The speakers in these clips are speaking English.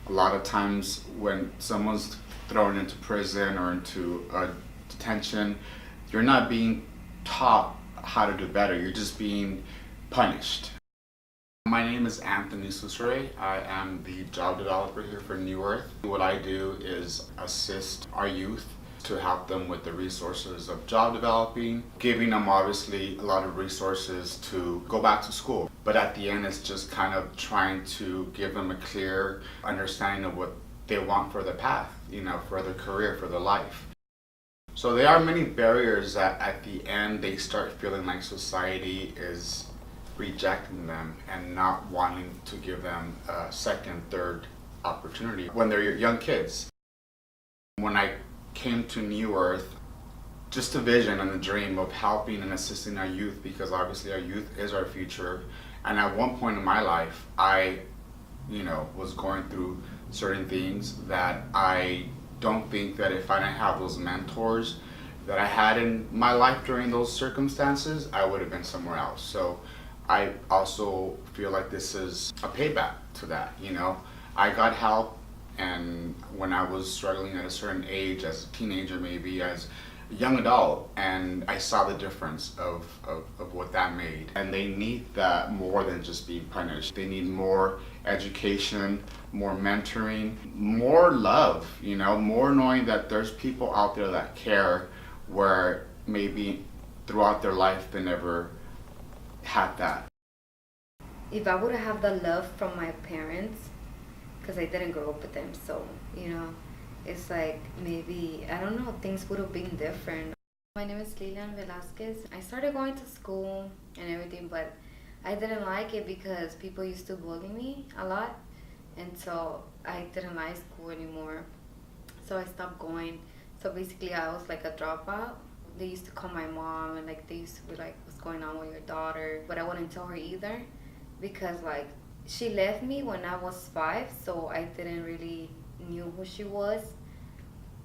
A lot of times when someone's thrown into prison or into a detention, you're not being taught how to do better. You're just being punished. My name is Anthony Susure. I am the job developer here for New Earth. What I do is assist our youth to help them with the resources of job developing, giving them obviously a lot of resources to go back to school. But at the end, it's just kind of trying to give them a clear understanding of what they want for their path, for their career, for their life. So there are many barriers that at the end they start feeling like society is rejecting them and not wanting to give them a second, third opportunity when they're young kids. When I came to New Earth, just a vision and a dream of helping and assisting our youth, because obviously our youth is our future. And at one point in my life, I, was going through certain things that I don't think that if I didn't have those mentors that I had in my life during those circumstances, I would have been somewhere else. So I also feel like this is a payback to that. I got help, and when I was struggling at a certain age, as a teenager, maybe as a young adult, and I saw the difference of what that made. And they need that more than just being punished. They need more education, more mentoring, more love, more knowing that there's people out there that care, where maybe throughout their life they never had that. If I would have the love from my parents, because I didn't grow up with them, so it's like maybe, I don't know, things would have been different. My name is Lilian Velasquez. I started going to school and everything, but I didn't like it because people used to bully me a lot, and so I didn't like school anymore, so I stopped going. So basically I was like a dropout. They used to call my mom and they used to be like, what's going on with your daughter? But I wouldn't tell her either, because she left me when I was 5, so I didn't really knew who she was,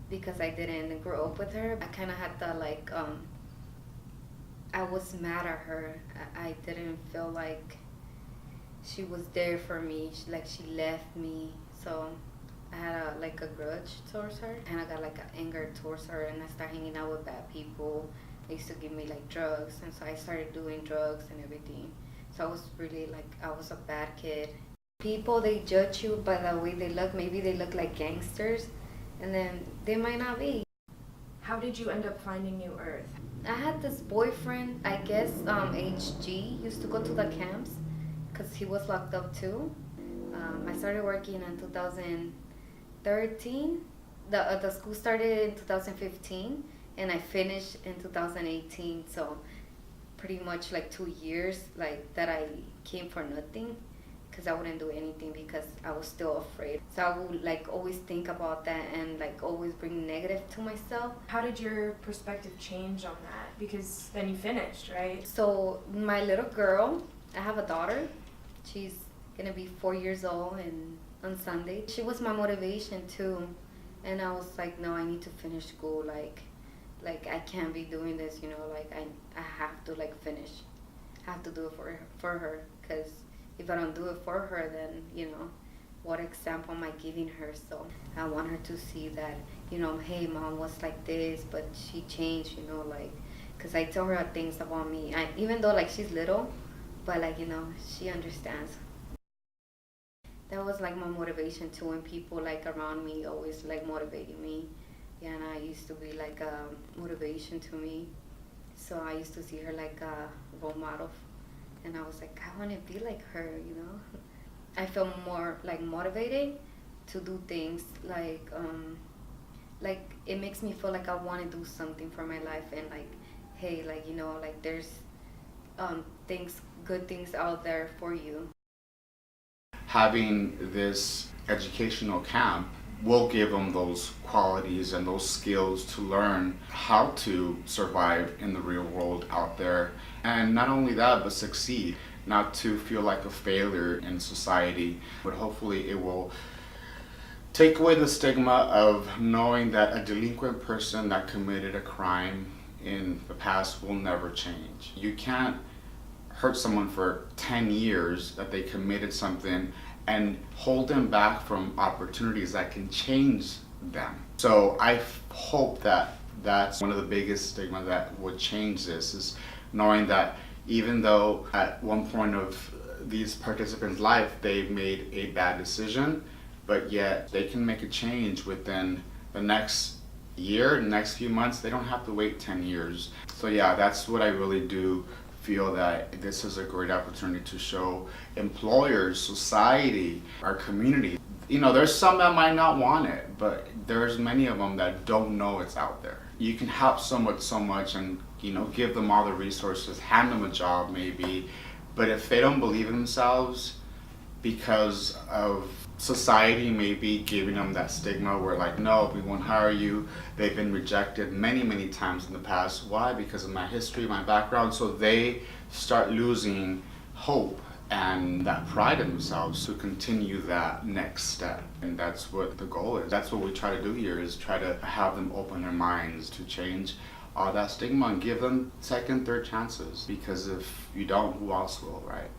because I didn't grow up with her. I kind of had the I was mad at her. I didn't feel like she was there for me. She left me, so I had a grudge towards her, and I got an anger towards her, and I started hanging out with bad people. They used to give me drugs, and so I started doing drugs and everything. So I was really I was a bad kid. People, they judge you by the way they look. Maybe they look like gangsters, and then they might not be. How did you end up finding New Earth? I had this boyfriend, I guess HG, used to go to the camps because he was locked up too. I started working in 2013. The school started in 2015, and I finished in 2018. So pretty much 2 years that I came for nothing, because I wouldn't do anything because I was still afraid. So I would always think about that and always bring negative to myself. How did your perspective change on that? Because then you finished, right? So my little girl, I have a daughter. She's gonna be 4 years old and on Sunday. She was my motivation too. And I was like, no, I need to finish school. I can't be doing this, I have to finish. I have to do it for her, because if I don't do it for her, then what example am I giving her? So I want her to see that, hey, mom was like this, but she changed, because I tell her things about me. Even though she's little, but she understands. That was my motivation too, when people around me always motivating me. Yeah, and I used to be a motivation to me. So I used to see her like a role model, and I was like, I want to be like her, I feel more motivated to do things it makes me feel like I want to do something for my life, and hey, there's good things out there for you. Having this educational camp will give them those qualities and those skills to learn how to survive in the real world out there. And not only that, but succeed, not to feel like a failure in society. But hopefully it will take away the stigma of knowing that a delinquent person that committed a crime in the past will never change. You can't hurt someone for 10 years that they committed something and hold them back from opportunities that can change them. So I hope that that's one of the biggest stigma that would change this, is knowing that even though at one point of these participants' life they've made a bad decision, but yet they can make a change within the next year, the next few months. They don't have to wait 10 years. So yeah, that's what I really do feel, that this is a great opportunity to show employers, society, our community. You know, there's some that might not want it, but there's many of them that don't know it's out there. You can help someone so much and, you know, give them all the resources, hand them a job maybe, but if they don't believe in themselves because of society maybe giving them that stigma where like, no, we won't hire you. They've been rejected many times in the past. Why? Because of my history, my background. So they start losing hope and that pride in themselves to continue that next step. And that's what the goal is. That's what we try to do here, is try to have them open their minds to change all that stigma and give them second, third chances. Because if you don't, who else will, right?